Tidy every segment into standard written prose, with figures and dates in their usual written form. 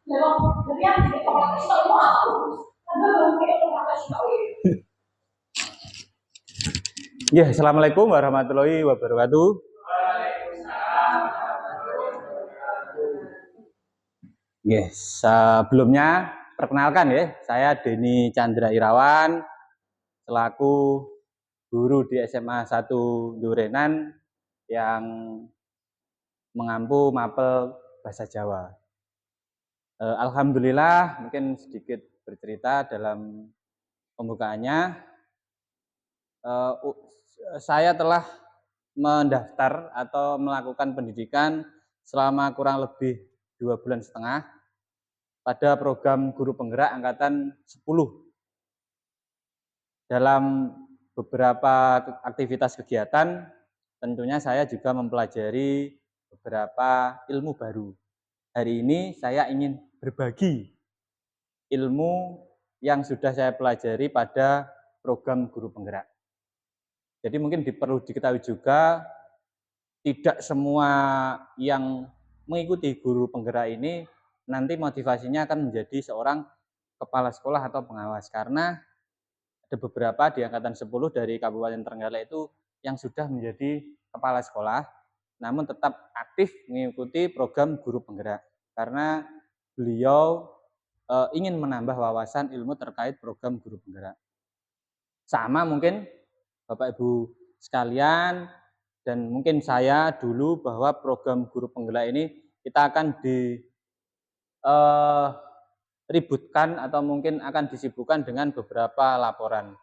Ya, assalamualaikum warahmatullahi wabarakatuh. Ya, sebelumnya perkenalkan ya, saya Denny Chandra Irawan selaku guru di SMA 1 Durenan yang mengampu mapel bahasa Jawa. Alhamdulillah, mungkin sedikit bercerita dalam pembukaannya. Saya telah mendaftar atau melakukan pendidikan selama kurang lebih 2,5 bulan pada program guru penggerak angkatan 10. Dalam beberapa aktivitas kegiatan, tentunya saya juga mempelajari beberapa ilmu baru. Hari ini saya ingin berbagi ilmu yang sudah saya pelajari pada program guru penggerak. Jadi mungkin perlu diketahui juga, tidak semua yang mengikuti guru penggerak ini nanti motivasinya akan menjadi seorang kepala sekolah atau pengawas, karena ada beberapa di angkatan 10 dari Kabupaten Trenggalek itu yang sudah menjadi kepala sekolah, namun tetap aktif mengikuti program guru penggerak karena beliau ingin menambah wawasan ilmu terkait program guru penggerak. Sama mungkin Bapak Ibu sekalian dan mungkin saya dulu, bahwa program guru penggerak ini kita akan ributkan atau mungkin akan disibukkan dengan beberapa laporan.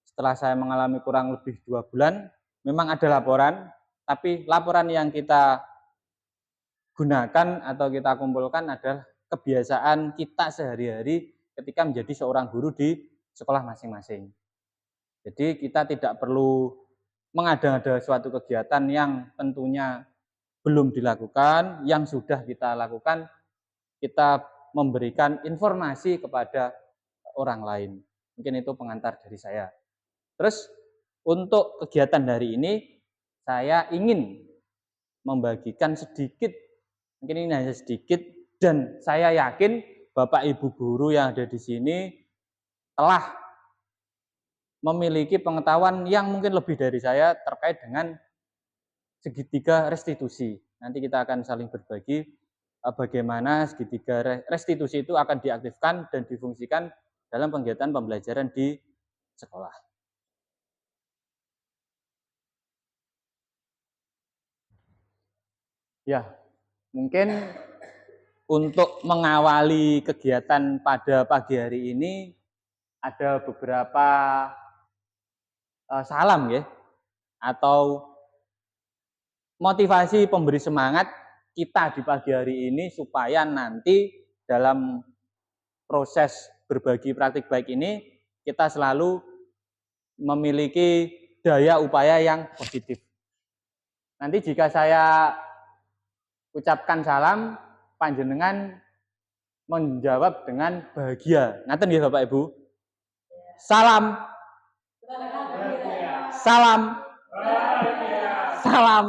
Setelah saya mengalami kurang lebih 2 bulan, memang ada laporan, tapi laporan yang kita gunakan atau kita kumpulkan adalah kebiasaan kita sehari-hari ketika menjadi seorang guru di sekolah masing-masing. Jadi kita tidak perlu mengada-ngada suatu kegiatan yang tentunya belum dilakukan, yang sudah kita lakukan, kita memberikan informasi kepada orang lain. Mungkin itu pengantar dari saya. Terus untuk kegiatan hari ini, saya ingin membagikan sedikit, mungkin ini hanya sedikit, dan saya yakin Bapak Ibu guru yang ada di sini telah memiliki pengetahuan yang mungkin lebih dari saya terkait dengan segitiga restitusi. Nanti kita akan saling berbagi bagaimana segitiga restitusi itu akan diaktifkan dan difungsikan dalam kegiatan pembelajaran di sekolah. Ya, mungkin untuk mengawali kegiatan pada pagi hari ini ada beberapa salam ya, atau motivasi pemberi semangat kita di pagi hari ini supaya nanti dalam proses berbagi praktik baik ini kita selalu memiliki daya upaya yang positif. Nanti jika saya ucapkan salam, panjenengan menjawab dengan bahagia. Ngaten ya Bapak Ibu? Salam. Salam. Salam.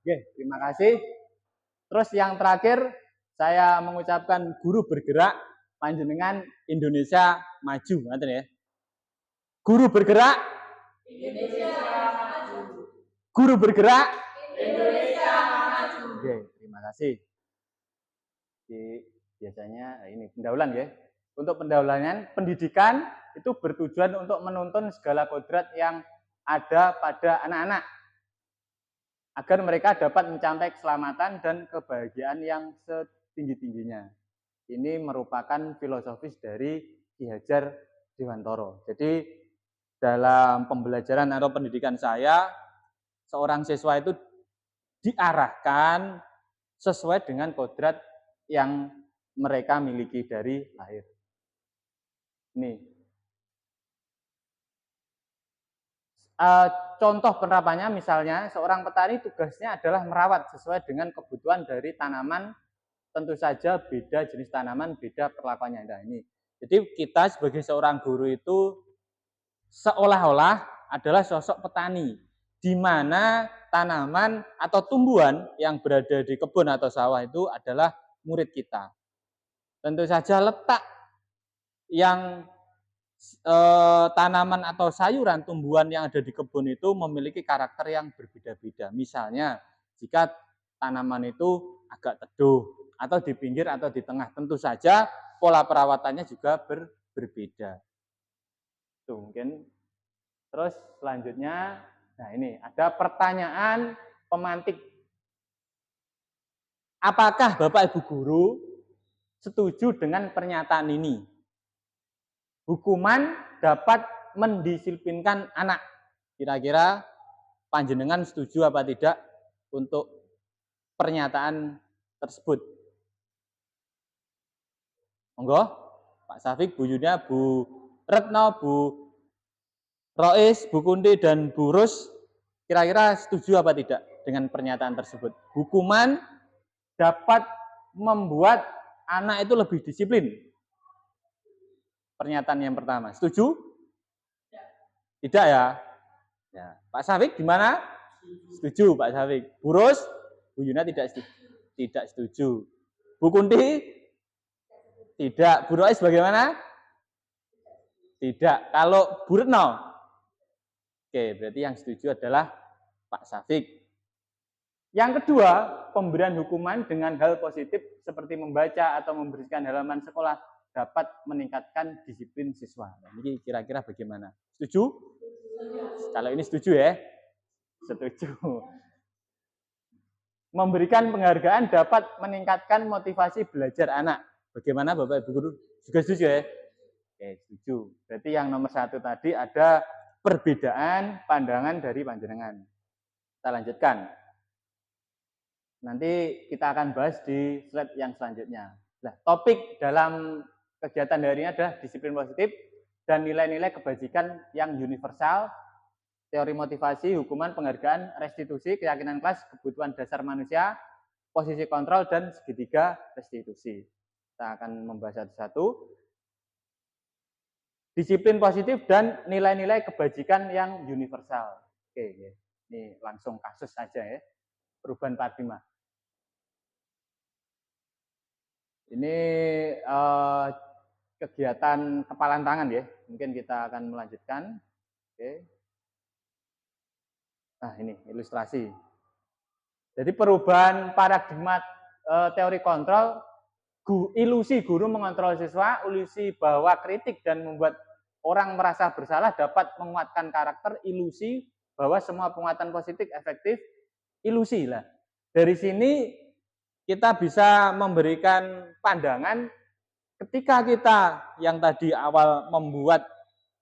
Oke, terima kasih. Terus yang terakhir, saya mengucapkan guru bergerak, panjenengan Indonesia maju, ngaten ya. Guru bergerak, Indonesia maju. Guru bergerak, Indonesia maju. Oke, terima kasih. Biasanya ini pendahuluan ya. Untuk pendahuluan pendidikan itu bertujuan untuk menuntun segala kodrat yang ada pada anak-anak agar mereka dapat mencapai keselamatan dan kebahagiaan yang setinggi-tingginya. Ini merupakan filosofis dari Ki Hajar Dewantara. Jadi dalam pembelajaran atau pendidikan saya, seorang siswa itu diarahkan sesuai dengan kodrat yang mereka miliki dari lahir. Nih, contoh penerapannya misalnya seorang petani tugasnya adalah merawat sesuai dengan kebutuhan dari tanaman. Tentu saja beda jenis tanaman, beda perlakuannya. Nah ini, jadi kita sebagai seorang guru itu seolah-olah adalah sosok petani, di mana tanaman atau tumbuhan yang berada di kebun atau sawah itu adalah murid kita. Tentu saja letak yang tanaman atau sayuran, tumbuhan yang ada di kebun itu memiliki karakter yang berbeda-beda. Misalnya, jika tanaman itu agak teduh, atau di pinggir atau di tengah, tentu saja pola perawatannya juga berbeda. Tuh, mungkin. Terus selanjutnya, nah ini ada pertanyaan pemantik. Apakah Bapak Ibu Guru setuju dengan pernyataan ini? Hukuman dapat mendisiplinkan anak. Kira-kira panjenengan setuju apa tidak untuk pernyataan tersebut? Monggo, Pak Safik, Bu Yuda, Bu Retno, Bu Rois, Bu Kunti, dan Bu Rus, kira-kira setuju apa tidak dengan pernyataan tersebut? Hukuman dapat membuat anak itu lebih disiplin. Pernyataan yang pertama, setuju? Tidak ya? Ya. Pak Safik gimana? Setuju Pak Safik. Bu Rus, Bu Yuna tidak setuju. Bu Kunti? Tidak. Bu Rois bagaimana? Tidak. Kalau Bu Retno? Oke, berarti yang setuju adalah Pak Safik. Yang kedua, pemberian hukuman dengan hal positif seperti membaca atau membersihkan halaman sekolah dapat meningkatkan disiplin siswa. Ini kira-kira bagaimana? Setuju? Kalau ini setuju ya? Setuju. Memberikan penghargaan dapat meningkatkan motivasi belajar anak. Bagaimana Bapak Ibu Guru? Juga setuju ya? Oke, setuju. Berarti yang nomor 1 tadi ada perbedaan pandangan dari panjenengan. Kita lanjutkan. Nanti kita akan bahas di slide yang selanjutnya. Nah, topik dalam kegiatan hari ini adalah disiplin positif dan nilai-nilai kebajikan yang universal, teori motivasi, hukuman, penghargaan, restitusi, keyakinan kelas, kebutuhan dasar manusia, posisi kontrol, dan segitiga restitusi. Kita akan membahas satu-satu. Disiplin positif dan nilai-nilai kebajikan yang universal. Oke, ini langsung kasus aja ya. Perubahan paradigma. Ini kegiatan kepalan tangan ya. Mungkin kita akan melanjutkan. Oke. Nah, ini ilustrasi. Jadi perubahan paradigma teori kontrol, ilusi guru mengontrol siswa, ilusi bahwa kritik dan membuat orang merasa bersalah dapat menguatkan karakter, ilusi bahwa semua penguatan positif efektif, ilusi lah. Dari sini kita bisa memberikan pandangan ketika kita yang tadi awal membuat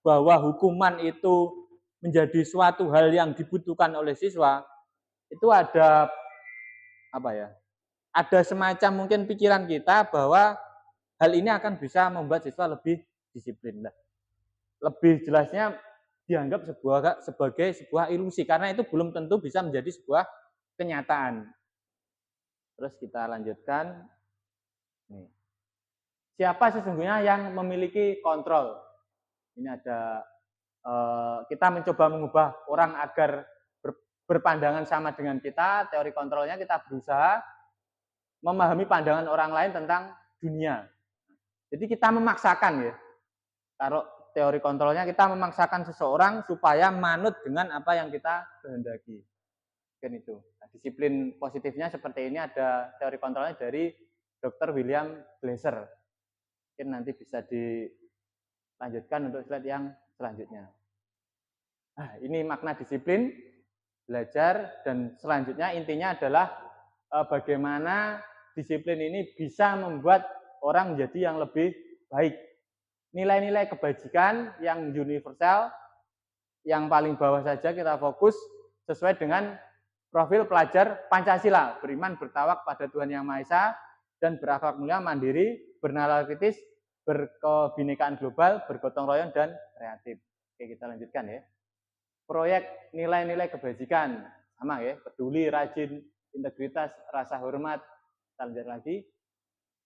bahwa hukuman itu menjadi suatu hal yang dibutuhkan oleh siswa, itu ada apa ya? Ada semacam mungkin pikiran kita bahwa hal ini akan bisa membuat siswa lebih disiplin. Lebih jelasnya dianggap sebagai sebuah ilusi karena itu belum tentu bisa menjadi sebuah kenyataan. Terus kita lanjutkan. Nih. Siapa sesungguhnya yang memiliki kontrol? Ini ada kita mencoba mengubah orang agar berpandangan sama dengan kita. Teori kontrolnya kita berusaha memahami pandangan orang lain tentang dunia. Jadi kita memaksakan ya. Kalau teori kontrolnya kita memaksakan seseorang supaya manut dengan apa yang kita kehendaki. Kan itu. Nah, disiplin positifnya seperti ini ada teori kontrolnya dari Dr. William Glasser. Mungkin nanti bisa dilanjutkan untuk slide yang selanjutnya. Nah, ini makna disiplin, belajar, dan selanjutnya intinya adalah bagaimana disiplin ini bisa membuat orang menjadi yang lebih baik. Nilai-nilai kebajikan yang universal, yang paling bawah saja kita fokus sesuai dengan profil pelajar Pancasila, beriman bertawak pada Tuhan Yang Maha Esa, dan berakhlak mulia, mandiri, bernalar kritis, berkebinekaan global, bergotong royong, dan kreatif. Oke, kita lanjutkan ya. Proyek nilai-nilai kebajikan, sama ya, peduli, rajin, integritas, rasa hormat. Kita lanjut lagi.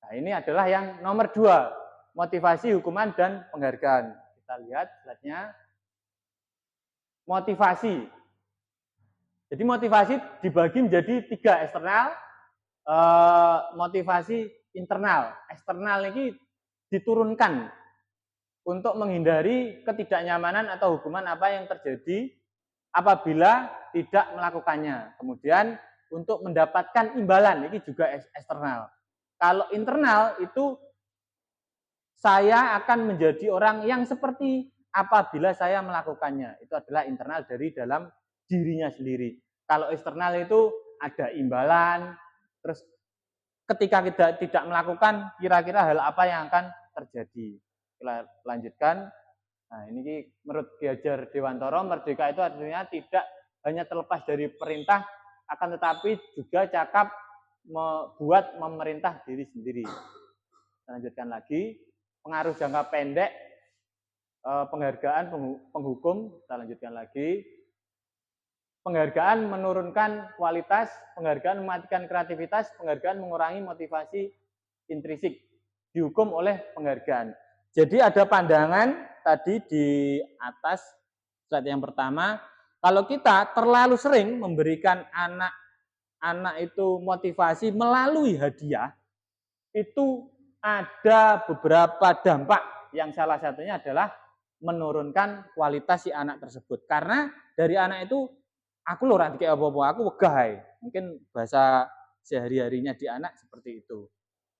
Nah, ini adalah yang nomor 2, motivasi, hukuman, dan penghargaan. Kita lihat slide-nya. Motivasi. Jadi motivasi dibagi menjadi 3 eksternal, motivasi internal. Eksternal ini diturunkan untuk menghindari ketidaknyamanan atau hukuman apa yang terjadi apabila tidak melakukannya. Kemudian untuk mendapatkan imbalan, ini juga eksternal. Kalau internal itu saya akan menjadi orang yang seperti apabila saya melakukannya. Itu adalah internal dari dalam dirinya sendiri. Kalau eksternal itu ada imbalan, terus ketika kita tidak melakukan, kira-kira hal apa yang akan terjadi. Kita lanjutkan. Nah, ini menurut Ki Hajar Dewantara, merdeka itu artinya tidak hanya terlepas dari perintah, akan tetapi juga cakap membuat memerintah diri sendiri. Lanjutkan lagi. Pengaruh jangka pendek, penghargaan penghukum, kita lanjutkan lagi. Penghargaan menurunkan kualitas, penghargaan mematikan kreativitas, penghargaan mengurangi motivasi intrinsik, dihukum oleh penghargaan. Jadi ada pandangan tadi di atas, slide yang pertama, kalau kita terlalu sering memberikan anak itu motivasi melalui hadiah, itu ada beberapa dampak yang salah satunya adalah menurunkan kualitas si anak tersebut. Karena dari anak itu, aku loh nanti kayak apa-apa, aku wegah. Mungkin bahasa sehari-harinya di anak seperti itu.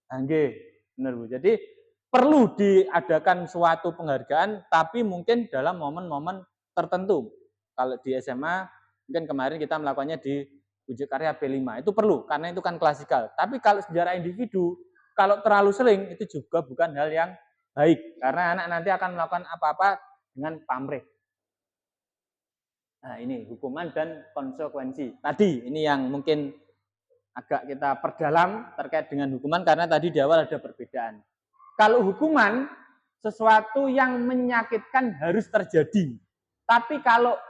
Nggih, benar Bu. Jadi perlu diadakan suatu penghargaan, tapi mungkin dalam momen-momen tertentu. Kalau di SMA, mungkin kemarin kita melakukannya di uji karya B5, itu perlu, karena itu kan klasikal. Tapi kalau secara individu, kalau terlalu sering, itu juga bukan hal yang baik. Karena anak nanti akan melakukan apa-apa dengan pamrih. Nah, ini hukuman dan konsekuensi. Tadi, ini yang mungkin agak kita perdalam terkait dengan hukuman, karena tadi di awal ada perbedaan. Kalau hukuman, sesuatu yang menyakitkan harus terjadi. Tapi kalau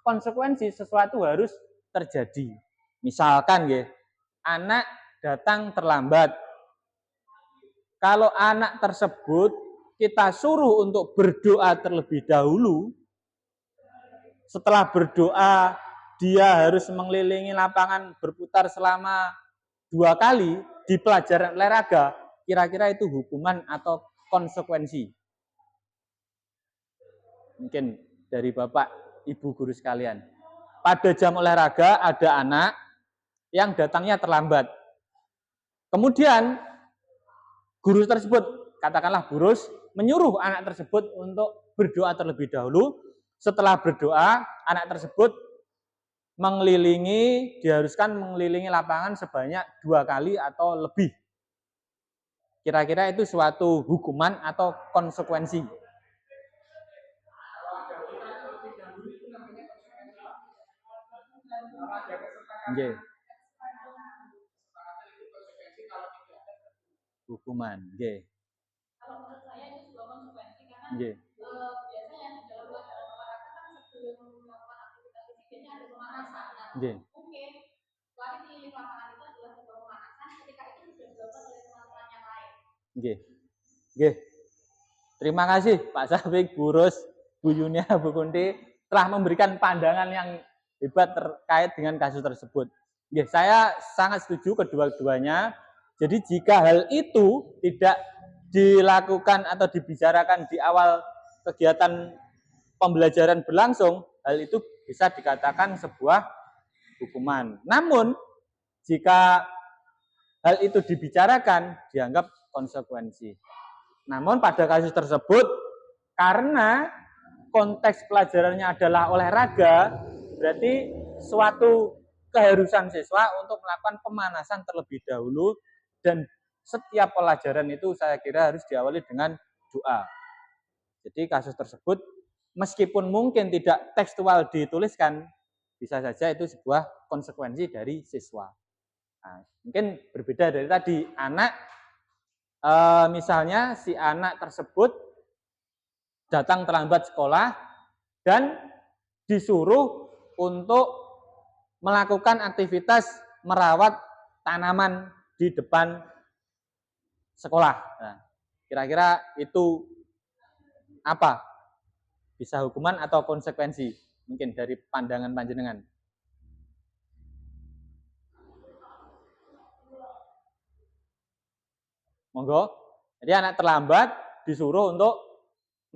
konsekuensi, sesuatu harus terjadi. Misalkan, ya, anak datang terlambat. Kalau anak tersebut kita suruh untuk berdoa terlebih dahulu, setelah berdoa dia harus mengelilingi lapangan berputar selama 2 kali di pelajaran olahraga, kira-kira itu hukuman atau konsekuensi? Mungkin dari Bapak, Ibu guru sekalian. Pada jam olahraga ada anak yang datangnya terlambat. Kemudian guru tersebut, katakanlah Burus, menyuruh anak tersebut untuk berdoa terlebih dahulu. Setelah berdoa, anak tersebut diharuskan mengelilingi lapangan sebanyak 2 kali atau lebih. Kira-kira itu suatu hukuman atau konsekuensi? Oke. Hukuman, oke. Kalau menurut saya itu sebuah konsekuensi karena biasanya di dalam pelajaran olahraga kan sebelum melakukan aktivitas fisiknya ada pemanasan. Mungkin lari di lapangan itu adalah sebuah pemanasan ketika itu sudah dilakukan oleh teman-teman yang lain. Oke. Terima kasih Pak Safik, Bu Rus, Bu Yunia, Bu Kunti telah memberikan pandangan yang hebat terkait dengan kasus tersebut. Saya sangat setuju kedua-duanya. Jadi jika hal itu tidak dilakukan atau dibicarakan di awal kegiatan pembelajaran berlangsung, hal itu bisa dikatakan sebuah hukuman. Namun, jika hal itu dibicarakan, dianggap konsekuensi. Namun pada kasus tersebut, karena konteks pelajarannya adalah olahraga, berarti suatu keharusan siswa untuk melakukan pemanasan terlebih dahulu, dan setiap pelajaran itu saya kira harus diawali dengan doa. Jadi kasus tersebut meskipun mungkin tidak tekstual dituliskan, bisa saja itu sebuah konsekuensi dari siswa. Nah, mungkin berbeda dari tadi, anak misalnya si anak tersebut datang terlambat sekolah dan disuruh untuk melakukan aktivitas merawat tanaman di depan sekolah. Nah, kira-kira itu apa? Bisa hukuman atau konsekuensi? Mungkin dari pandangan panjenengan. Monggo. Jadi anak terlambat disuruh untuk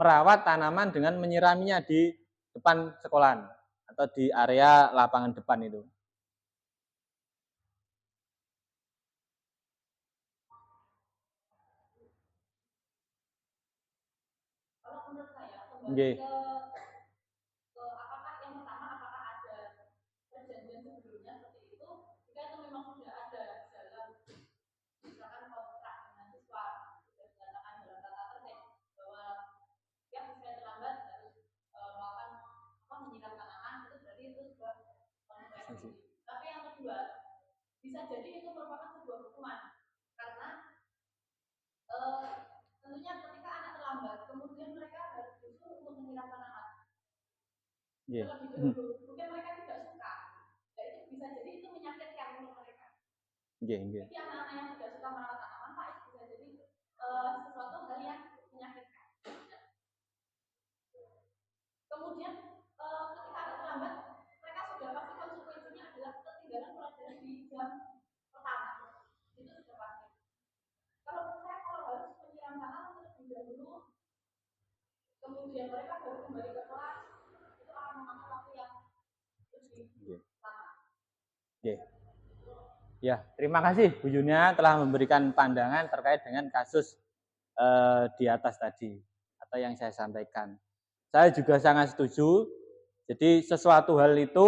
merawat tanaman dengan menyiraminya di depan sekolahan atau di area lapangan depan itu. Kalau menurut saya kembali Nggih. ke apakah yang pertama apakah ada perjanjian sebelumnya seperti itu, jika itu memang sudah ada dalam misalkan kontrak dengan siswa sudah dinyatakan dalam tata tertib bahwa ya misalnya terlambat harus melakukan menyiram tanaman, itu berarti itu sebuah konsekuensi. Tapi yang kedua, bisa jadi itu merupakan sebuah hukuman karena tentunya ketika anak terlambat kemudian mereka harus disuruh untuk menyiram tanaman terlebih dahulu, mungkin mereka tidak suka, ya itu bisa jadi itu menyakitkan untuk mereka. Jadi anak-anak yang tidak suka merawat tanaman, Pak, itu bisa jadi sesuatu hal yang menyakitkan. Kemudian ketika ada terlambat, mereka sudah pasti konsekuensinya adalah ketinggalan pelajaran di jam pertama. Itu sudah pasti. Kalau saya kalau harus menyiram tanaman terlebih dahulu, kemudian mereka baru kembali ke kelas, itu akan memakan waktu yang lebih lama. Ya, terima kasih Bu Yunia telah memberikan pandangan terkait dengan kasus di atas tadi atau yang saya sampaikan. Saya juga sangat setuju. Jadi sesuatu hal itu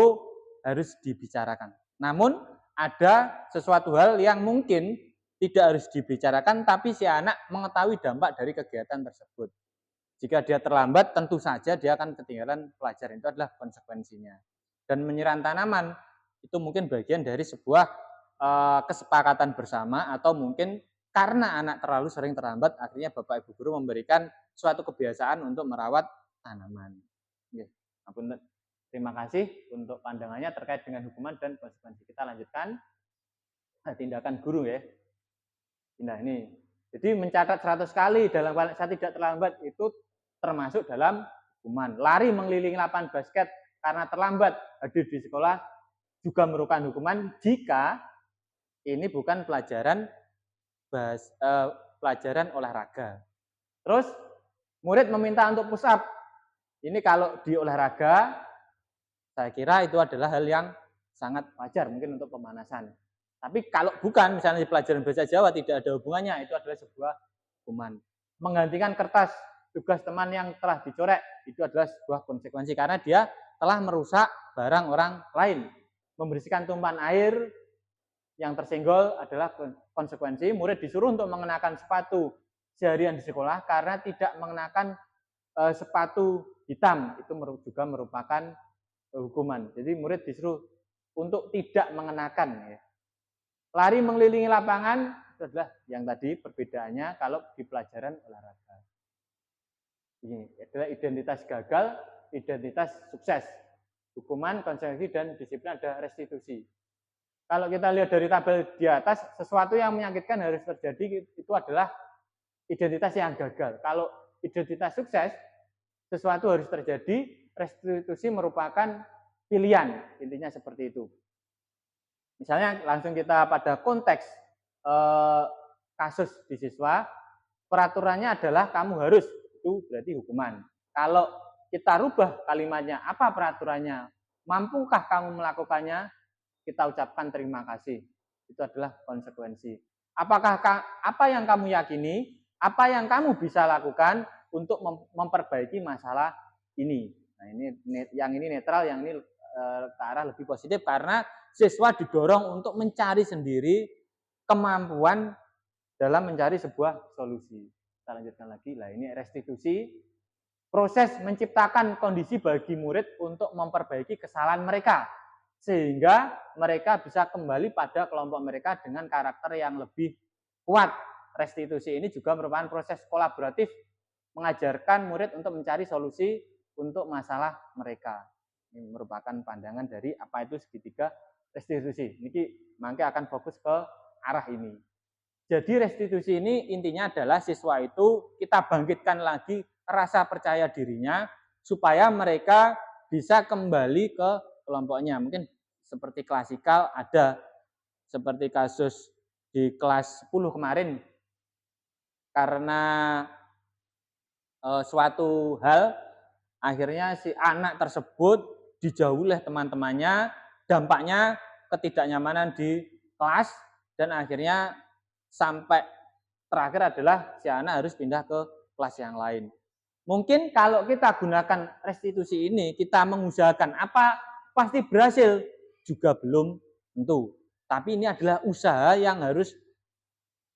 harus dibicarakan. Namun ada sesuatu hal yang mungkin tidak harus dibicarakan, tapi si anak mengetahui dampak dari kegiatan tersebut. Jika dia terlambat, tentu saja dia akan ketinggalan pelajaran. Itu adalah konsekuensinya. Dan menyiram tanaman itu mungkin bagian dari sebuah kesepakatan bersama, atau mungkin karena anak terlalu sering terlambat, akhirnya Bapak Ibu Guru memberikan suatu kebiasaan untuk merawat tanaman. Terima kasih untuk pandangannya terkait dengan hukuman dan konsekuensi. Kita lanjutkan tindakan guru ya. Nah ini, jadi mencatat 100 kali dalam saya tidak terlambat itu termasuk dalam hukuman. Lari mengelilingi lapangan basket karena terlambat hadir di sekolah juga merupakan hukuman jika ini bukan pelajaran pelajaran olahraga. Terus murid meminta untuk push up. Ini kalau di olahraga saya kira itu adalah hal yang sangat wajar mungkin untuk pemanasan. Tapi kalau bukan, misalnya di pelajaran bahasa Jawa tidak ada hubungannya, itu adalah sebuah hukuman. Menggantikan kertas tugas teman yang telah dicorek, itu adalah sebuah konsekuensi karena dia telah merusak barang orang lain. Membersihkan tumpahan air yang tersenggol adalah konsekuensi. Murid disuruh untuk mengenakan sepatu seharian di sekolah karena tidak mengenakan sepatu hitam, itu juga merupakan hukuman. Jadi murid disuruh untuk tidak mengenakan ya. Lari mengelilingi lapangan itu adalah yang tadi perbedaannya kalau di pelajaran olahraga. Ini adalah identitas gagal, identitas sukses. Hukuman, konsekuensi, dan disiplin ada restitusi. Kalau kita lihat dari tabel di atas, sesuatu yang menyakitkan harus terjadi itu adalah identitas yang gagal. Kalau identitas sukses, sesuatu harus terjadi, restitusi merupakan pilihan. Intinya seperti itu. Misalnya langsung kita pada konteks kasus di siswa, peraturannya adalah kamu harus, itu berarti hukuman. Kalau kita rubah kalimatnya, apa peraturannya? Mampukah kamu melakukannya? Kita ucapkan terima kasih. Itu adalah konsekuensi. Apakah apa yang kamu yakini, apa yang kamu bisa lakukan untuk memperbaiki masalah ini? Nah, yang ini netral, yang ini ke arah lebih positif karena siswa didorong untuk mencari sendiri kemampuan dalam mencari sebuah solusi. Kita lanjutkan lagi. Nah, ini restitusi, proses menciptakan kondisi bagi murid untuk memperbaiki kesalahan mereka sehingga mereka bisa kembali pada kelompok mereka dengan karakter yang lebih kuat. Restitusi ini juga merupakan proses kolaboratif mengajarkan murid untuk mencari solusi untuk masalah mereka. Ini merupakan pandangan dari apa itu segitiga restitusi. Ini mangke akan fokus ke arah ini. Jadi restitusi ini intinya adalah siswa itu kita bangkitkan lagi rasa percaya dirinya supaya mereka bisa kembali ke kelompoknya. Mungkin seperti klasikal ada seperti kasus di kelas 10 kemarin karena suatu hal akhirnya si anak tersebut dijauhi oleh teman-temannya, dampaknya ketidaknyamanan di kelas dan akhirnya sampai terakhir adalah si anak harus pindah ke kelas yang lain. Mungkin kalau kita gunakan restitusi ini, kita mengusahakan apa pasti berhasil, juga belum tentu. Tapi ini adalah usaha yang harus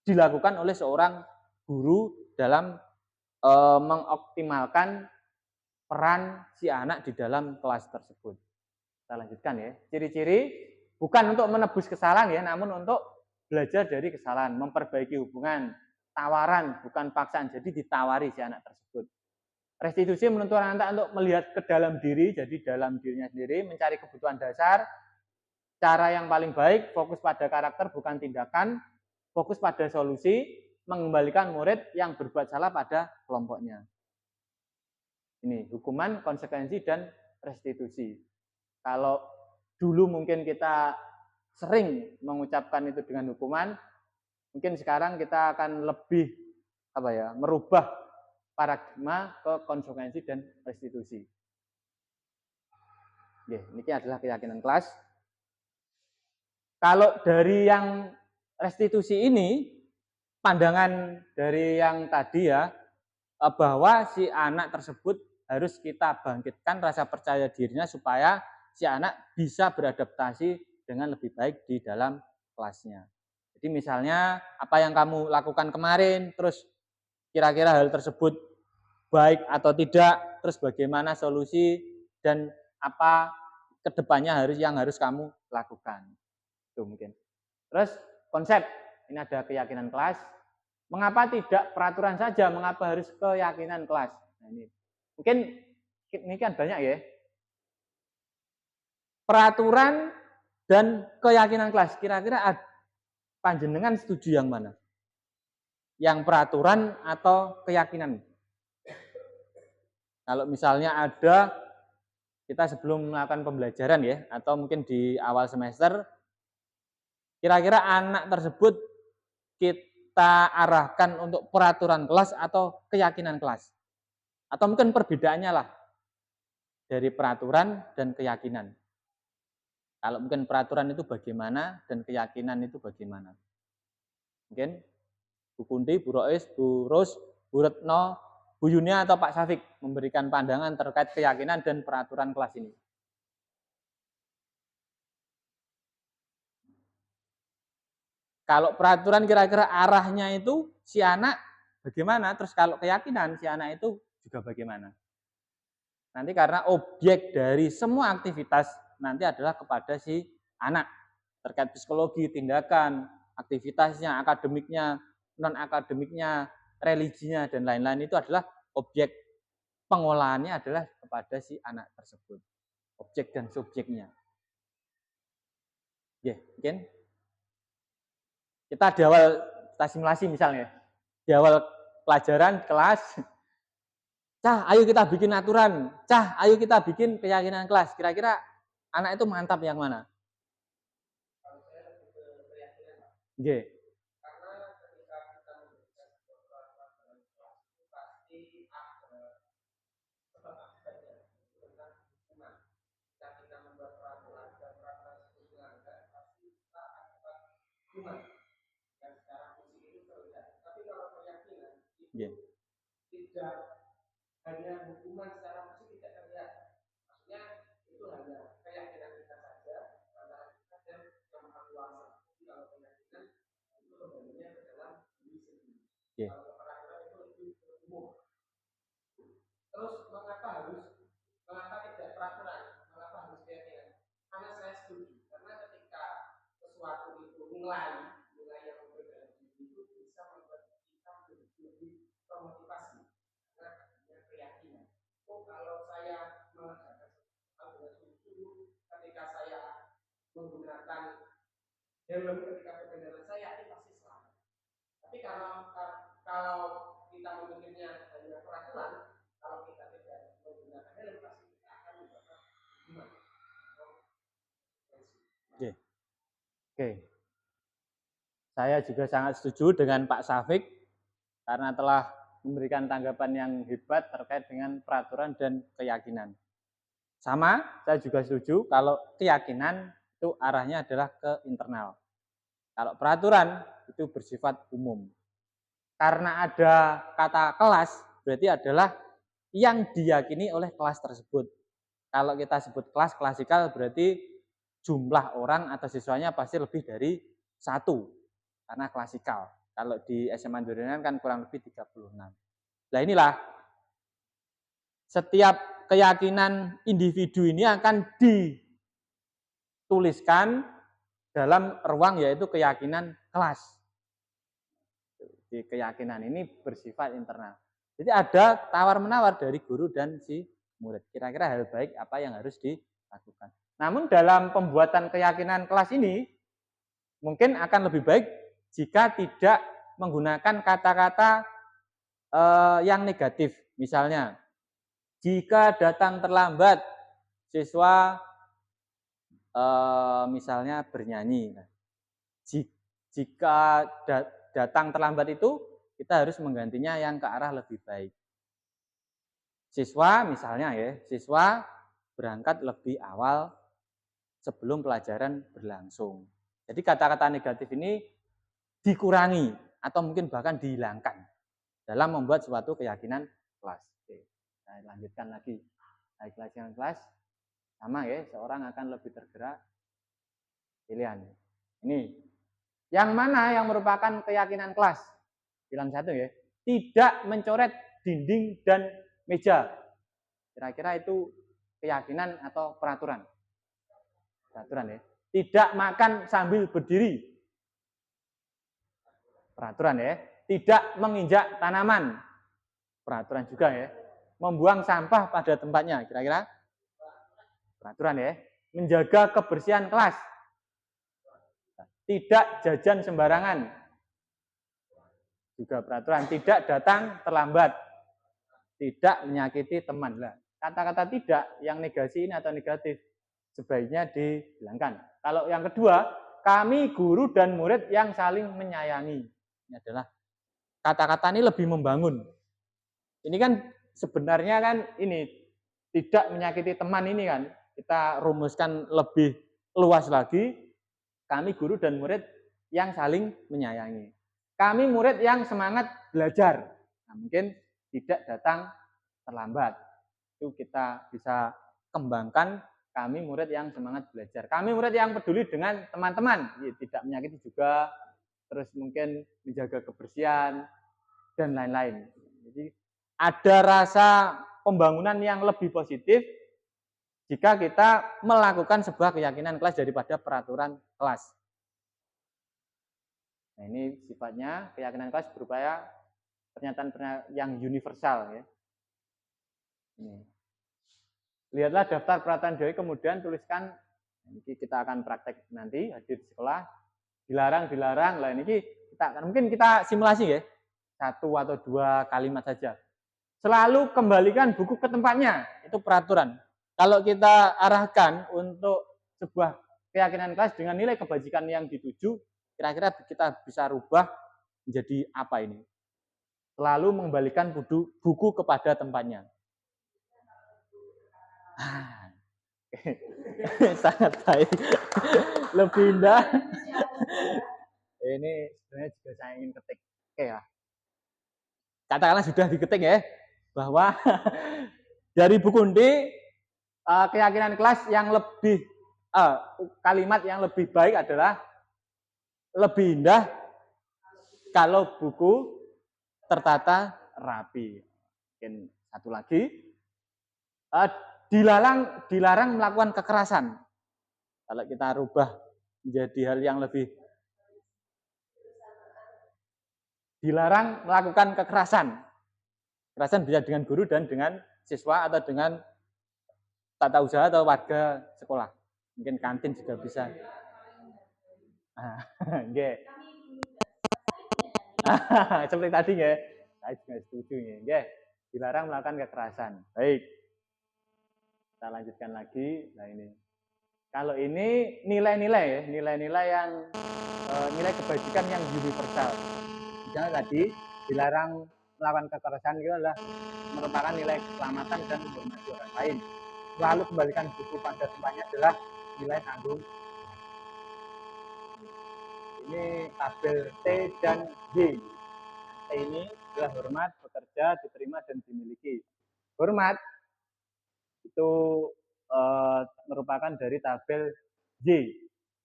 dilakukan oleh seorang guru dalam mengoptimalkan peran si anak di dalam kelas tersebut. Kita lanjutkan ya. Ciri-ciri bukan untuk menebus kesalahan ya, namun untuk belajar dari kesalahan, memperbaiki hubungan, tawaran bukan paksaan. Jadi ditawari si anak tersebut. Restitusi menuntut anak untuk melihat ke dalam diri, jadi dalam dirinya sendiri, mencari kebutuhan dasar. Cara yang paling baik, fokus pada karakter bukan tindakan, fokus pada solusi, mengembalikan murid yang berbuat salah pada kelompoknya. Ini hukuman, konsekuensi, dan restitusi. Kalau dulu mungkin kita sering mengucapkan itu dengan hukuman, mungkin sekarang kita akan lebih merubah paradigma ke konsekuensi dan restitusi. Oke, ini adalah keyakinan kelas. Kalau dari yang restitusi ini, pandangan dari yang tadi ya, bahwa si anak tersebut harus kita bangkitkan rasa percaya dirinya supaya si anak bisa beradaptasi dengan lebih baik di dalam kelasnya. Jadi misalnya apa yang kamu lakukan kemarin, terus kira-kira hal tersebut baik atau tidak, terus bagaimana solusi dan apa kedepannya yang harus kamu lakukan. Itu mungkin. Terus konsep, ini ada keyakinan kelas. Mengapa tidak peraturan saja? Mengapa harus keyakinan kelas? Nah, ini mungkin ini kan banyak ya. Peraturan dan keyakinan kelas. Kira-kira panjenengan setuju yang mana? Yang peraturan atau keyakinan? Kalau misalnya ada kita sebelum melakukan pembelajaran ya, atau mungkin di awal semester, kira-kira anak tersebut kita arahkan untuk peraturan kelas atau keyakinan kelas. Atau mungkin perbedaannya lah dari peraturan dan keyakinan. Kalau mungkin peraturan itu bagaimana dan keyakinan itu bagaimana. Mungkin Bu Kunti, Bu Rois, Bu Ros, Bu Retno, Bu Yunia atau Pak Safik memberikan pandangan terkait keyakinan dan peraturan kelas ini. Kalau peraturan kira-kira arahnya itu si anak bagaimana, terus kalau keyakinan si anak itu juga bagaimana. Nanti karena objek dari semua aktivitas nanti adalah kepada si anak. Terkait psikologi, tindakan, aktivitasnya, akademiknya, non-akademiknya, religinya, dan lain-lain itu adalah objek pengolahannya adalah kepada si anak tersebut. Objek dan subjeknya. Ya, mungkin kita di awal kita simulasi misalnya, di awal pelajaran kelas, Cah, ayo kita bikin aturan, Cah, ayo kita bikin keyakinan kelas. Kira-kira anak itu mantap yang mana? Kalau saya lebih ke keyakinan, Pak. G. Karena ketika kita memberikan sebuah peraturan dalam kelas itu pasti ada sebab akibatnya tentang hukuman. Jika kita membuat peraturan dan peraturan tersebut dilanggar, pasti kita akan dapat hukuman. Dan secara fisik itu terlihat. Tapi kalau keyakinan itu tidak hanya hukuman secara fisik tidak terlihat. Maksudnya itu hanya keyakinan kita saja antara kita dan yang maha kuasa. Jadi kalau keyakinan itu kembalinya ke dalam diri sendiri. Kalau peraturan itu lebih umum. Terus mengapa tidak peraturan? Mengapa harus keyakinan? Karena saya setuju. Karena ketika sesuatu itu nilai yang berbeda itu bisa membuat kita lebih termotivasi. Keyakinan. Kalau saya mengerjakan hal dengan sungguh-sungguh, ketika saya menggunakan helm ketika berkendara saya yakin pasti selamat. Tapi kalau kita memikirnya hanya peraturan, kalau kita tidak menggunakan helm pasti kita akan mendapat hukuman. Oke. Saya juga sangat setuju dengan Pak Safik. karena telah memberikan tanggapan yang hebat terkait dengan peraturan dan keyakinan. Sama, saya juga setuju kalau keyakinan itu arahnya adalah ke internal. Kalau peraturan itu bersifat umum. Karena ada kata kelas, berarti adalah yang diyakini oleh kelas tersebut. Kalau kita sebut kelas klasikal berarti jumlah orang atau siswanya pasti lebih dari 1, karena klasikal. Kalau di SMA Durian kan kurang lebih 36. Nah inilah, setiap keyakinan individu ini akan dituliskan dalam ruang yaitu keyakinan kelas. Di keyakinan ini bersifat internal. Jadi ada tawar-menawar dari guru dan si murid. Kira-kira hal baik apa yang harus dilakukan. Namun dalam pembuatan keyakinan kelas ini, mungkin akan lebih baik jika tidak menggunakan kata-kata yang negatif. Misalnya, jika datang terlambat, siswa misalnya bernyanyi. Jika datang terlambat itu, kita harus menggantinya yang ke arah lebih baik. Siswa misalnya ya, siswa berangkat lebih awal sebelum pelajaran berlangsung. Jadi kata-kata negatif ini dikurangi atau mungkin bahkan dihilangkan dalam membuat suatu keyakinan kelas. Oke, saya lanjutkan lagi. Naik keyakinan kelas sama ya, seorang akan lebih tergerak pilihan. Ini yang mana yang merupakan keyakinan kelas? Bilang satu ya, tidak mencoret dinding dan meja. Kira-kira itu keyakinan atau peraturan? Peraturan ya. Tidak makan sambil berdiri. Peraturan ya. Tidak menginjak tanaman. Peraturan juga ya. Membuang sampah pada tempatnya. Kira-kira? Peraturan ya. Menjaga kebersihan kelas. Tidak jajan sembarangan. Juga peraturan. Tidak datang terlambat. Tidak menyakiti teman. Lah, kata-kata tidak yang negasi ini atau negatif sebaiknya dihilangkan. Kalau yang kedua, kami guru dan murid yang saling menyayangi. Ini adalah kata-kata ini lebih membangun. Ini kan sebenarnya kan ini tidak menyakiti teman ini kan. Kita rumuskan lebih luas lagi. Kami guru dan murid yang saling menyayangi. Kami murid yang semangat belajar. Nah, mungkin tidak datang terlambat. Itu kita bisa kembangkan kami murid yang semangat belajar. Kami murid yang peduli dengan teman-teman, tidak menyakiti juga, terus mungkin menjaga kebersihan dan lain-lain. Jadi ada rasa pembangunan yang lebih positif jika kita melakukan sebuah keyakinan kelas daripada peraturan kelas. Nah, ini sifatnya keyakinan kelas berupaya pernyataan yang universal ya. Ini. Lihatlah daftar peraturan DOI kemudian tuliskan. Ini kita akan praktek nanti hadir di sekolah. Dilarang. Lah ini kita mungkin kita simulasi ya. 1 atau 2 kalimat saja. Selalu kembalikan buku ke tempatnya. Itu peraturan. Kalau kita arahkan untuk sebuah keyakinan kelas dengan nilai kebajikan yang dituju, kira-kira kita bisa rubah menjadi apa ini? Selalu mengembalikan buku kepada tempatnya. Sangat baik. Lebih indah. Ini sebenarnya juga saya ingin ketik. Oke ya. Katakanlah sudah diketik ya, bahwa dari buku Undi keyakinan kelas yang lebih kalimat yang lebih baik adalah lebih indah kalau buku tertata rapi. Mungkin satu lagi, dilarang melakukan kekerasan. Kalau kita rubah menjadi hal yang lebih, dilarang melakukan kekerasan. Kekerasan bisa dengan guru dan dengan siswa atau dengan tata usaha atau warga sekolah. Mungkin kantin juga bisa. Nggih. Seperti tadi nggih. Saya juga setuju nggih. Dilarang melakukan kekerasan. Baik. Kita lanjutkan lagi. Nah ini. Kalau ini nilai-nilai ya, nilai-nilai yang nilai kebajikan yang universal. Misalnya tadi dilarang melakukan kekerasan itu adalah merupakan nilai keselamatan dan menghormati orang lain. Lalu kembalikan buku pada tempatnya adalah nilai tanggung. Ini tabel T dan Y. T ini adalah hormat, bekerja, diterima, dan dimiliki. Hormat itu merupakan dari tabel Y,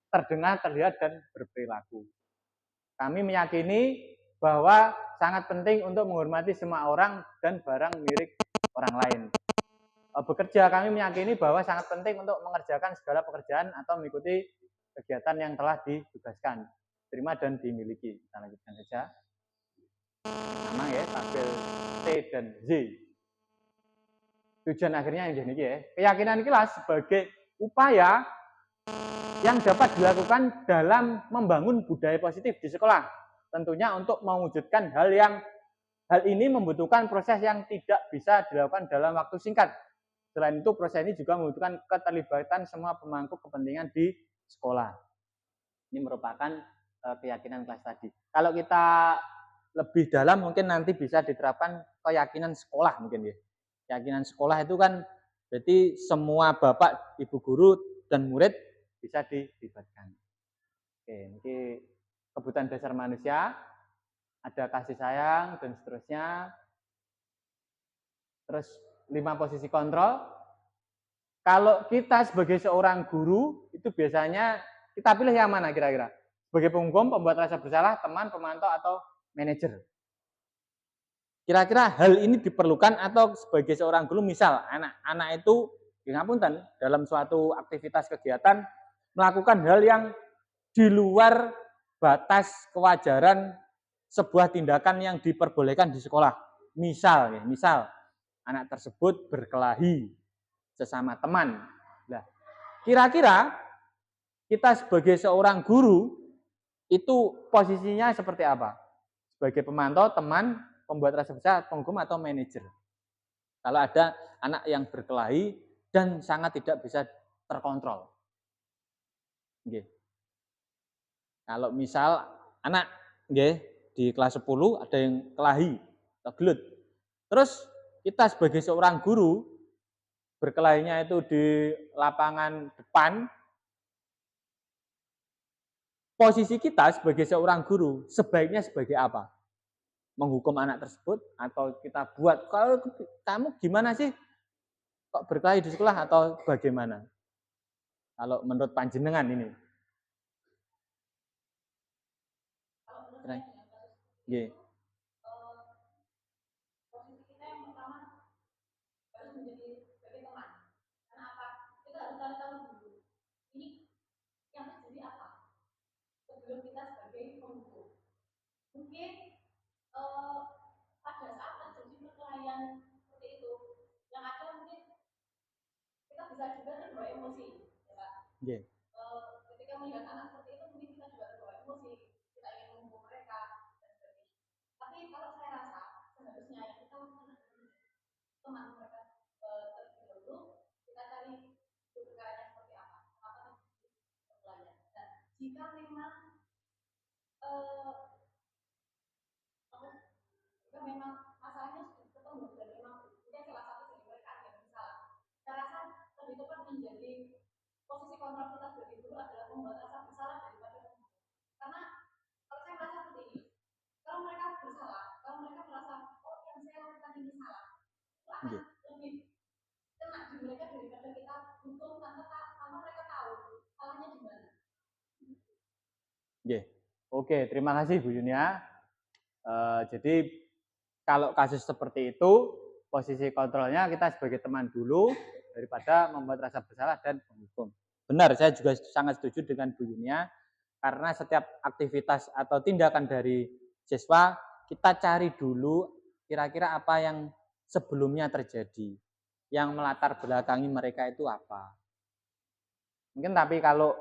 terdengar, terlihat, dan berperilaku. Kami meyakini bahwa sangat penting untuk menghormati semua orang dan barang milik orang lain. Bekerja, kami meyakini bahwa sangat penting untuk mengerjakan segala pekerjaan atau mengikuti kegiatan yang telah ditugaskan, terima dan dimiliki. Kita lanjutkan saja. Sama ya, tabel T dan Z. Tujuan akhirnya yang ini ya. Keyakinan kelas sebagai upaya yang dapat dilakukan dalam membangun budaya positif di sekolah. Tentunya untuk mewujudkan hal ini membutuhkan proses yang tidak bisa dilakukan dalam waktu singkat. Selain itu, proses ini juga membutuhkan keterlibatan semua pemangku kepentingan di sekolah. Ini merupakan keyakinan kelas tadi. Kalau kita lebih dalam mungkin nanti bisa diterapkan keyakinan sekolah mungkin ya. Keyakinan sekolah itu kan berarti semua bapak, ibu guru, dan murid bisa dilibatkan. Oke, ini kebutuhan dasar manusia, ada kasih sayang, dan seterusnya. Terus 5 posisi kontrol. Kalau kita sebagai seorang guru, itu biasanya kita pilih yang mana kira-kira? Sebagai penghukum, pembuat rasa bersalah, teman, pemantau, atau manajer? Kira-kira hal ini diperlukan atau sebagai seorang guru, misal anak-anak itu, ngapunten, dalam suatu aktivitas kegiatan, melakukan hal yang di luar batas kewajaran sebuah tindakan yang diperbolehkan di sekolah. Misal anak tersebut berkelahi sesama teman. Nah, kira-kira kita sebagai seorang guru itu posisinya seperti apa? Sebagai pemantau, teman, pembuat rasa bersalah, penghukum, atau manajer? Kalau ada anak yang berkelahi dan sangat tidak bisa terkontrol. Oke. Kalau misal anak di kelas 10 ada yang kelahi atau gelut. Terus kita sebagai seorang guru berkelahinya itu di lapangan depan, posisi kita sebagai seorang guru sebaiknya sebagai apa? Menghukum anak tersebut atau kita buat, kalau kamu gimana sih kok berkelahi di sekolah, atau bagaimana? Kalau menurut panjenengan ini? Yeah. Posisi kita yang pertama harus menjadi sebagai teman. Karena apa? Kita harus cari tahu dulu. Ini yang terjadi apa? Sebelum kita sebagai penghukum. Mungkin pada saat terjadi perkelahian seperti itu, yang ada mungkin kita bisa juga terbawa emosi, ya Pak. Yeah. Ketika melihat anak seperti itu, mungkin kita juga terbawa emosi. Kita ingin menghukum mereka dan sebagainya. Tapi kalau saya rasa seharusnya yang kita lakukan teman mereka terlebih dahulu, kita cari perkaranya seperti apa, perkelahian. Dan jika memang masalahnya ketemu dan memang mungkin salah satu dari mereka ada yang salah. Saya rasa lebih tepat menjadi posisi kontrol kita sebagai guru adalah membuat rasa bersalah daripada menghukum. Karena kalau saya merasa seperti ini, kalau mereka bersalah, kalau mereka merasa oh yang saya lakukan ini salah, itu akan lebih kena di mereka daripada kita hukum tanpa mereka tahu salahnya di mana. Oke, terima kasih Bu Yunia. Jadi kalau kasus seperti itu, posisi kontrolnya kita sebagai teman dulu daripada membuat rasa bersalah dan menghukum. Benar, saya juga sangat setuju dengan Bu Yunia, karena setiap aktivitas atau tindakan dari siswa, kita cari dulu kira-kira apa yang sebelumnya terjadi, yang melatar belakangi mereka itu apa. Mungkin tapi kalau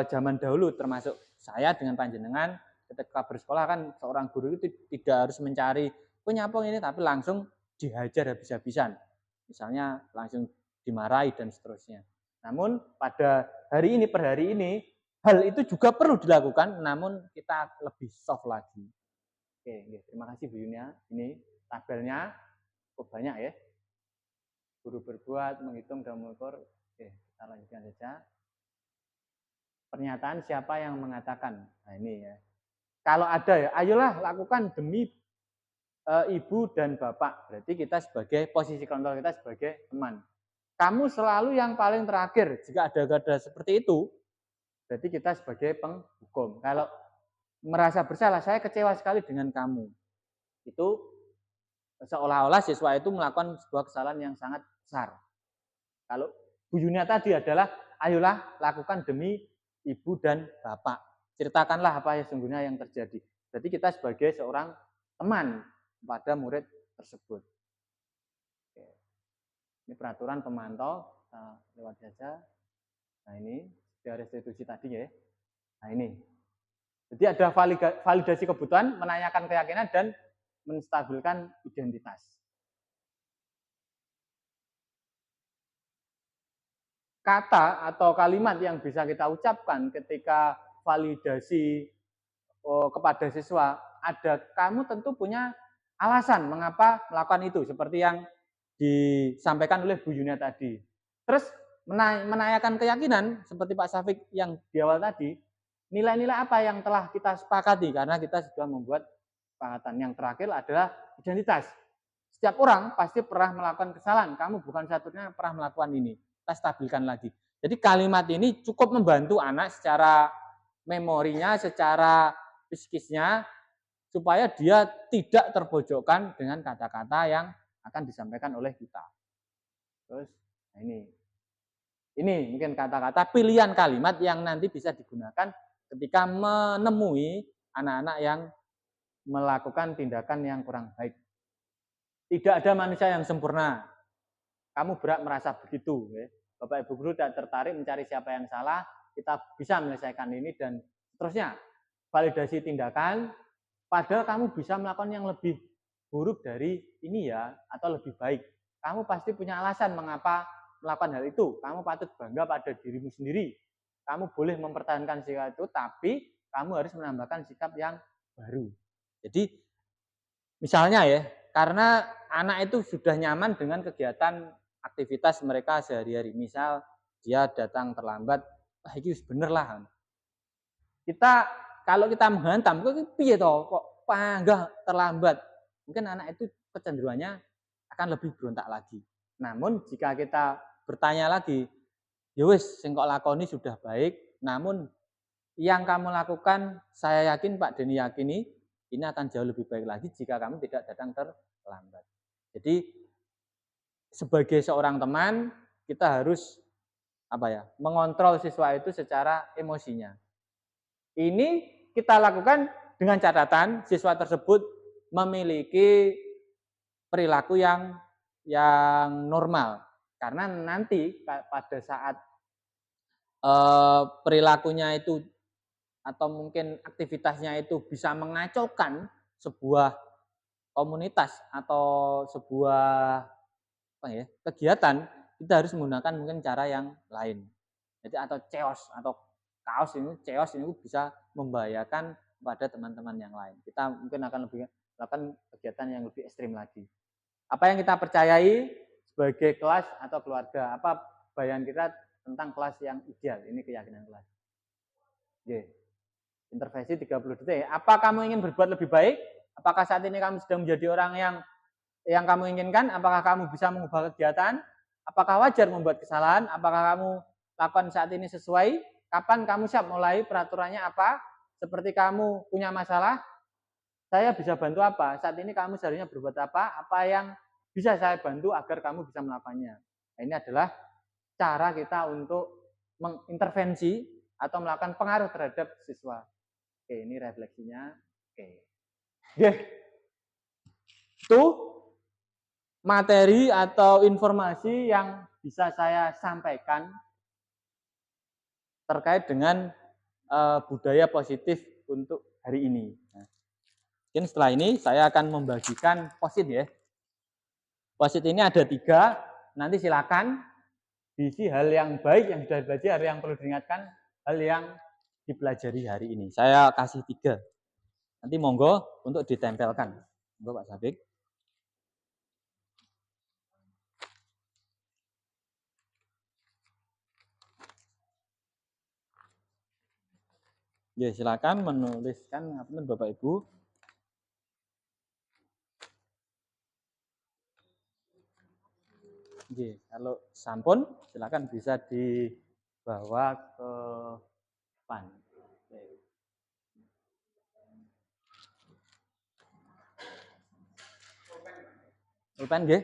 zaman dahulu, termasuk saya dengan panjenengan, ketika bersekolah kan seorang guru itu tidak harus mencari punya apa ini, tapi langsung dihajar habis-habisan. Misalnya langsung dimarahi dan seterusnya. Namun pada hari ini, per hari ini, hal itu juga perlu dilakukan, namun kita lebih soft lagi. Oke, terima kasih Bu Yunia. Ini tabelnya cukup banyak ya. Guru berbuat, menghitung, dan mengukur. Oke, kita lanjutkan saja. Pernyataan siapa yang mengatakan? Nah ini ya. Kalau ada ya, ayolah lakukan demi ibu dan bapak. Berarti kita sebagai posisi kontrol kita sebagai teman. Kamu selalu yang paling terakhir. Jika ada seperti itu, berarti kita sebagai penghukum. Kalau merasa bersalah, saya kecewa sekali dengan kamu. Itu seolah-olah siswa itu melakukan sebuah kesalahan yang sangat besar. Kalau Bu Yunia tadi adalah, ayolah lakukan demi ibu dan bapak. Ceritakanlah apa yang sesungguhnya yang terjadi. Jadi kita sebagai seorang teman pada murid tersebut. Oke. Ini peraturan pemantau, kita lewat saja. Nah ini, dari restitusi tadi ya. Nah ini. Jadi ada validasi kebutuhan, menanyakan keyakinan, dan menstabilkan identitas. Kata atau kalimat yang bisa kita ucapkan ketika validasi kepada siswa, kamu tentu punya alasan mengapa melakukan itu, seperti yang disampaikan oleh Bu Yunia tadi. Terus menanyakan keyakinan, seperti Pak Syafiq yang di awal tadi, nilai-nilai apa yang telah kita sepakati, karena kita sudah membuat kesepakatan. Yang terakhir adalah identitas. Setiap orang pasti pernah melakukan kesalahan, kamu bukan satunya pernah melakukan ini. Kita stabilkan lagi. Jadi kalimat ini cukup membantu anak secara memorinya, secara psikisnya, supaya dia tidak terpojokkan dengan kata-kata yang akan disampaikan oleh kita. Terus, nah ini mungkin kata-kata pilihan kalimat yang nanti bisa digunakan ketika menemui anak-anak yang melakukan tindakan yang kurang baik. Tidak ada manusia yang sempurna. Kamu berat merasa begitu. Ya. Bapak Ibu Guru tidak tertarik mencari siapa yang salah, kita bisa menyelesaikan ini dan seterusnya. Validasi tindakan, padahal kamu bisa melakukan yang lebih buruk dari ini ya, atau lebih baik. Kamu pasti punya alasan mengapa melakukan hal itu. Kamu patut bangga pada dirimu sendiri. Kamu boleh mempertahankan sikap itu, tapi kamu harus menambahkan sikap yang baru. Jadi, misalnya ya, karena anak itu sudah nyaman dengan kegiatan aktivitas mereka sehari-hari. Misal dia datang terlambat, ini bener lah. Kalau kita menghantam, kok piye toh kok panggah terlambat. Mungkin anak itu kecenderungannya akan lebih berontak lagi. Namun jika kita bertanya lagi, ya wis sing kok lakoni sudah baik, namun yang kamu lakukan saya yakin Pak Deni yakini ini akan jauh lebih baik lagi jika kamu tidak datang terlambat. Jadi sebagai seorang teman kita harus mengontrol siswa itu secara emosinya. Ini kita lakukan dengan catatan siswa tersebut memiliki perilaku yang normal. Karena nanti pada saat perilakunya itu atau mungkin aktivitasnya itu bisa mengacaukan sebuah komunitas atau sebuah kegiatan, kita harus menggunakan mungkin cara yang lain. Jadi atau chaos atau chaos ini bisa membahayakan pada teman-teman yang lain. Kita mungkin akan lebih melakukan kegiatan yang lebih ekstrim lagi. Apa yang kita percayai sebagai kelas atau keluarga? Apa bayangan kita tentang kelas yang ideal? Ini keyakinan kelas. Oke. Intervensi 30 detik. Apa kamu ingin berbuat lebih baik? Apakah saat ini kamu sedang menjadi orang yang kamu inginkan? Apakah kamu bisa mengubah kegiatan? Apakah wajar membuat kesalahan? Apakah kamu lakukan saat ini sesuai? Kapan kamu siap mulai? Peraturannya apa? Seperti kamu punya masalah, saya bisa bantu apa? Saat ini kamu seharusnya berbuat apa? Apa yang bisa saya bantu agar kamu bisa melakukannya? Nah, ini adalah cara kita untuk mengintervensi atau melakukan pengaruh terhadap siswa. Oke, ini refleksinya. Oke. Itu materi atau informasi yang bisa saya sampaikan terkait dengan budaya positif untuk hari ini. Nah, mungkin setelah ini saya akan membagikan post-it ya. Post-it ini ada 3, nanti silakan diisi hal yang baik yang sudah belajar, yang perlu diingatkan, hal yang dipelajari hari ini. Saya kasih 3. Nanti monggo untuk ditempelkan. Monggo Pak Sabik. Ya, silakan menuliskan ngapunten Bapak Ibu. Oke, kalau sampun silakan bisa dibawa ke depan. Pulpen nggih.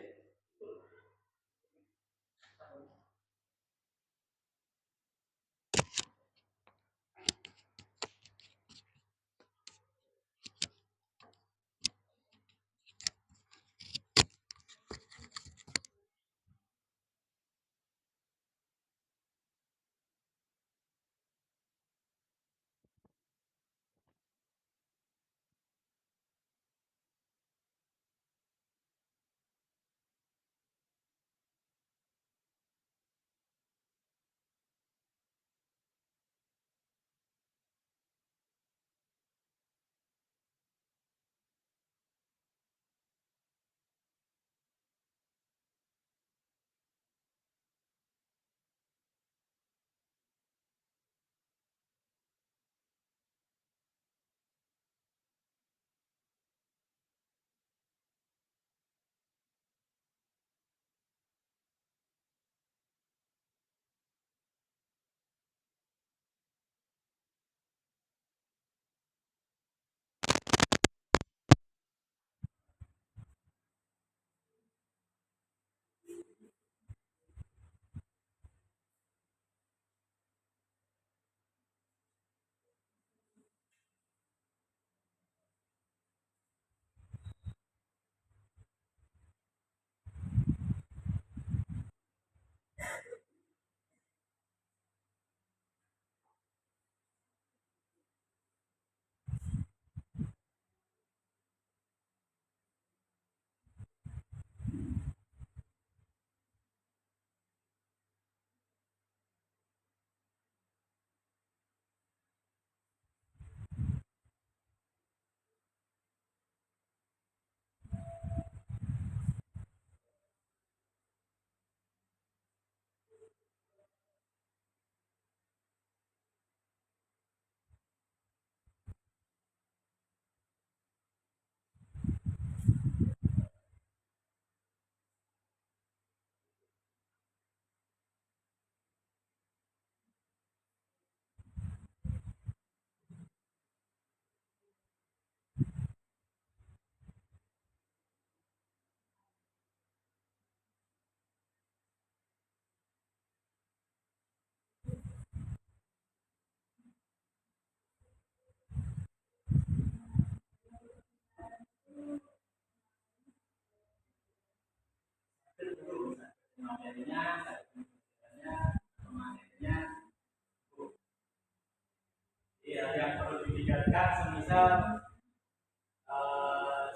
Iya, yang perlu ditingkatkan semisal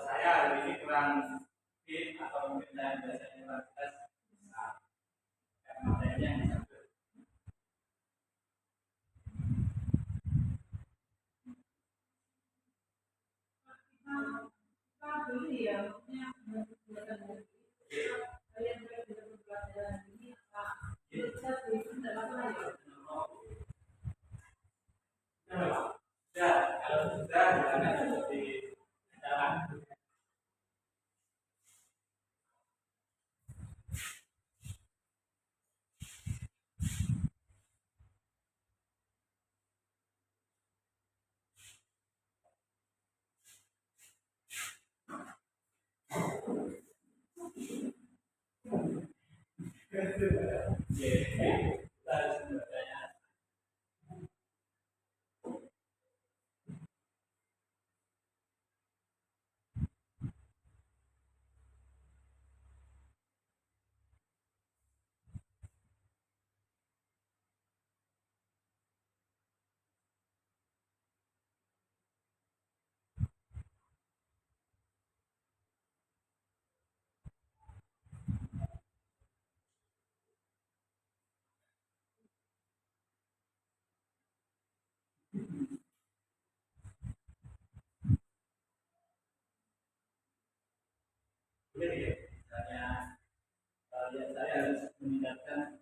saya hari ini kurang fit atau mungkin saya biasanya kurang tes karena materinya yang satu. Ya, kalau sudah jangan seperti jalan. saya harus meningkatkan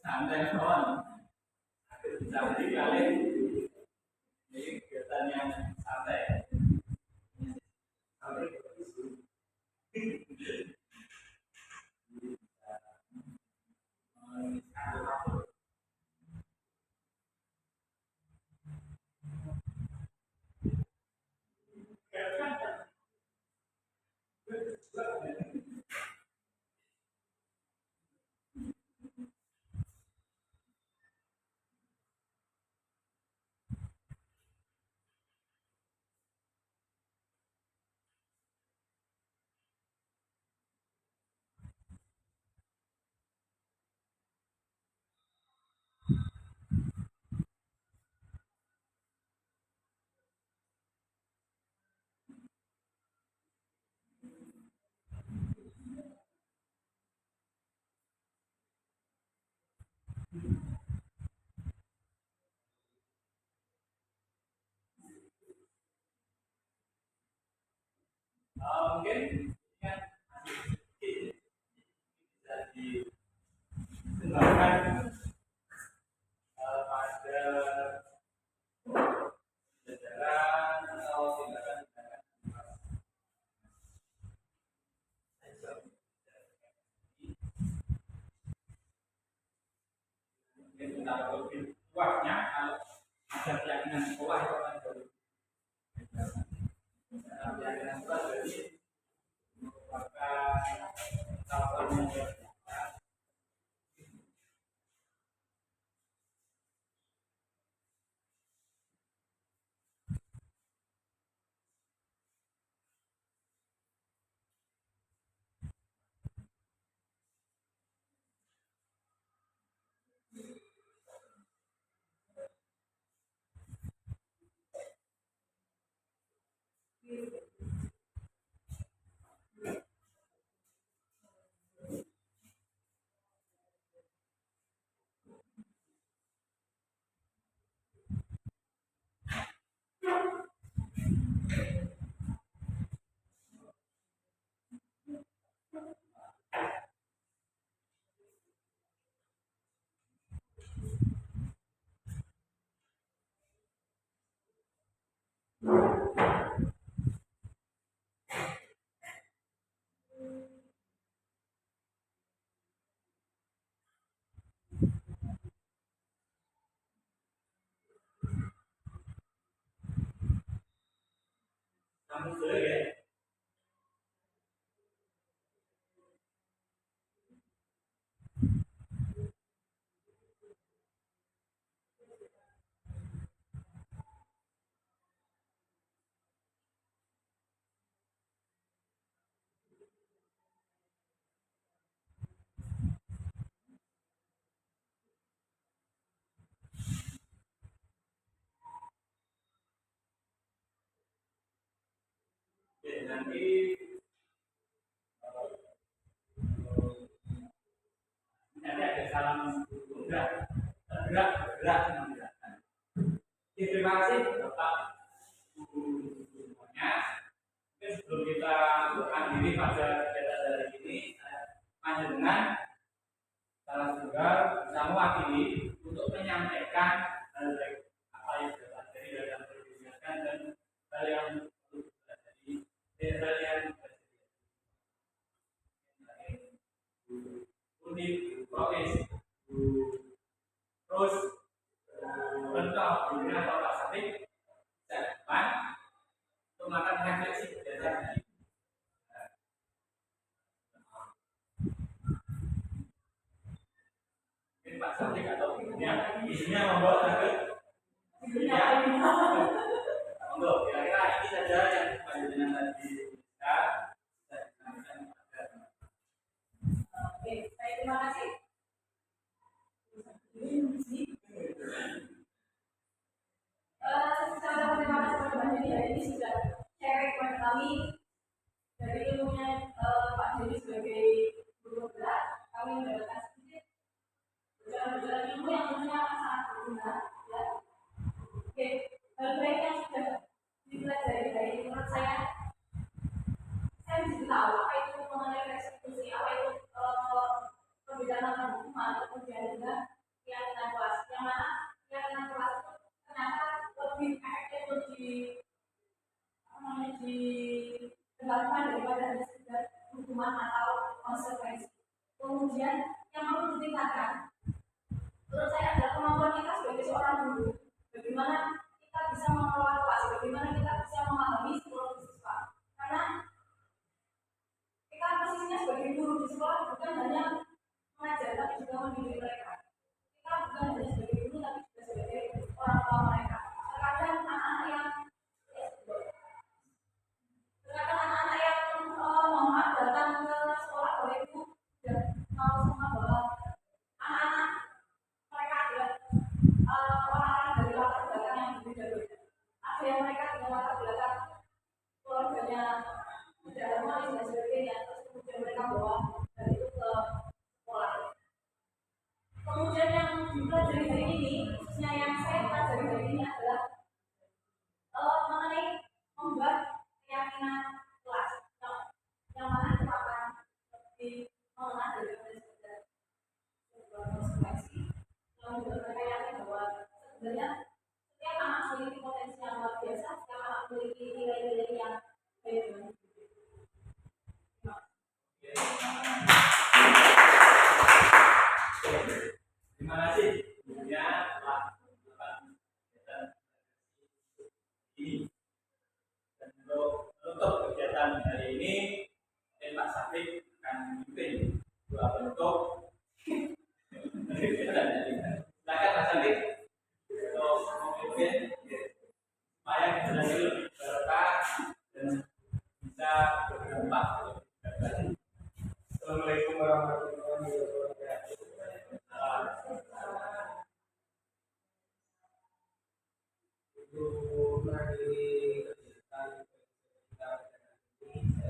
santai kawan. Santai kali ini kegiatan yang santai. Mungkin bisa dikembangkan pada jajaran atau tindakan-tindakan mungkin kita lebih kuatnya kalau ada keyakinan sekolah itu akan jadi keyakinan sekolah jadi merupakan tahun yang kamu ya. Nanti ada salam enggak bergerak menggerakkan. Terima kasih Bapak Ibu semuanya. Mungkin sebelum kita akhiri pada kegiatan hari ini, panjenengan salah tunggal bisa mewakili untuk menyampaikan hal apa yang sudah terjadi dalam perbicaraan dan hal yang perlu terjadi, hal yang unik, progres, terus bentuk dunia atau Pak Sadik ke depan untuk melakukan refleksi kegiatan ini. Mungkin Pak Sadik atau isinya membawa ke monggo, kira-kira ini saja yang panjenengan tadi bisa disampaikan. Oke, baik, terima kasih. Secara terima kasih kepada Pak Jadi hari ini sudah sharing kepada kami dari ilmunya Pak Jadi sebagai guru berat, kami mendapatkan sedikit belajar ilmu yang tentunya sangat berguna. Ya. Oke, hal baik yang sudah dipelajari dari menurut saya bisa tahu apa itu mengenai restitusi, apa itu perbedaan antara hukuman, kemudian juga keyakinan kelas, yang mana keyakinan kelas itu ternyata lebih efektif, lebih ditegakkan daripada hanya sekedar hukuman atau konsekuensi. Kemudian yang perlu ditingkatkan, menurut saya adalah kemampuan kita sebagai seorang guru. Bagaimana kita bisa mengelola kelas, bagaimana kita bisa memahami psikologi siswa. Karena kita posisinya sebagai guru di sekolah bukan hanya mengajar, tapi juga mendidik mereka. Kita bukan hanya sebagai guru, tapi juga sebagai orang tua mereka. Terkadang anak-anak yang datang ke sekolah oleh ibu dan tahu semua bahwa anak-anak mereka adalah orang-orang dari latar belakang yang berbeda-beda. Ada yang mereka dengan latar belakang keluarganya tidak harmonis dan sebagainya, terus kemudian mereka bawa dari itu ke sekolah. Kemudian yang dipelajari hari ini, khususnya yang saya pelajari hari ini adalah mengenai membuat keyakinan kelas, yang mana itu akan lebih mengenal dari sebuah konsekuensi. Yang juga mereka yakin bahwa sebenarnya setiap anak memiliki potensi yang luar biasa, setiap anak memiliki nilai-nilai yang baik. Terima kasih. Ya, Pak. Ini dan untuk kegiatan hari ini, Pak Sadik akan memimpin dua bentuk. Silakan Pak Sadik untuk memimpin supaya kegiatan ini lebih berkah dan bisa berdampak. Assalamualaikum warahmatullahi wabarakatuh. Untuk menghadiri kegiatan kita ini,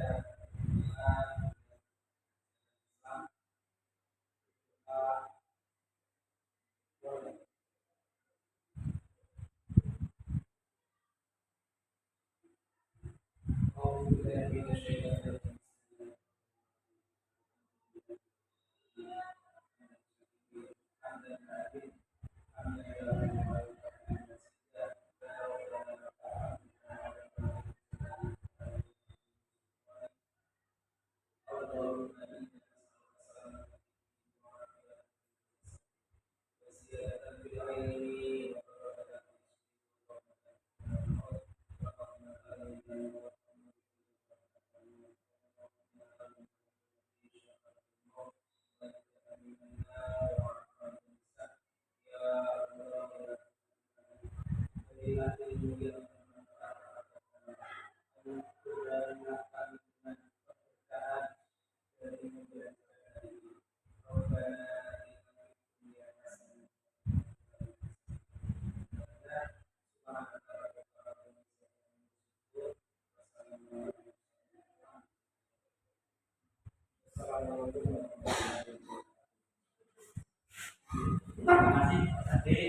Terima kasih Pak Sadik.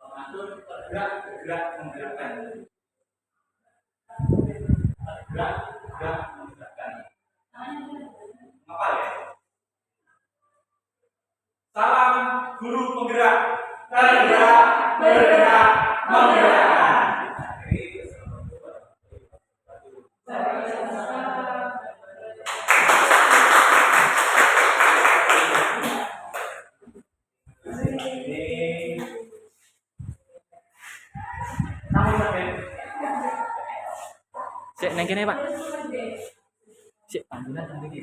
mengatur bergerak menggerakkan. Bergerak menggerakkan. Apa ya? Salam guru penggerak. Tergerak, bergerak, menggerakkan. Cek neng kene, Pak. Cek Panggilan tadi.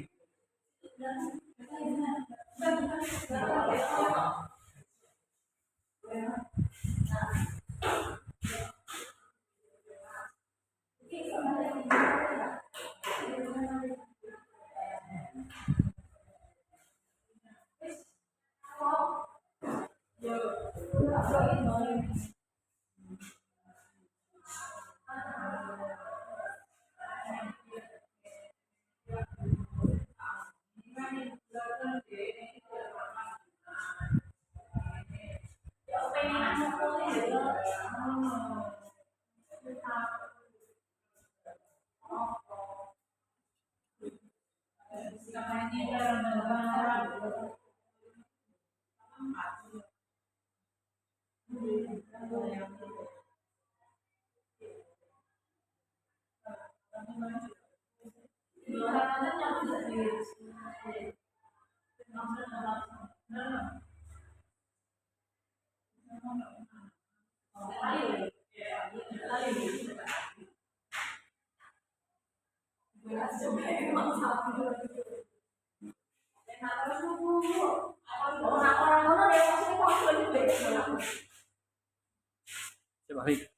balik.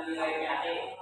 Nilai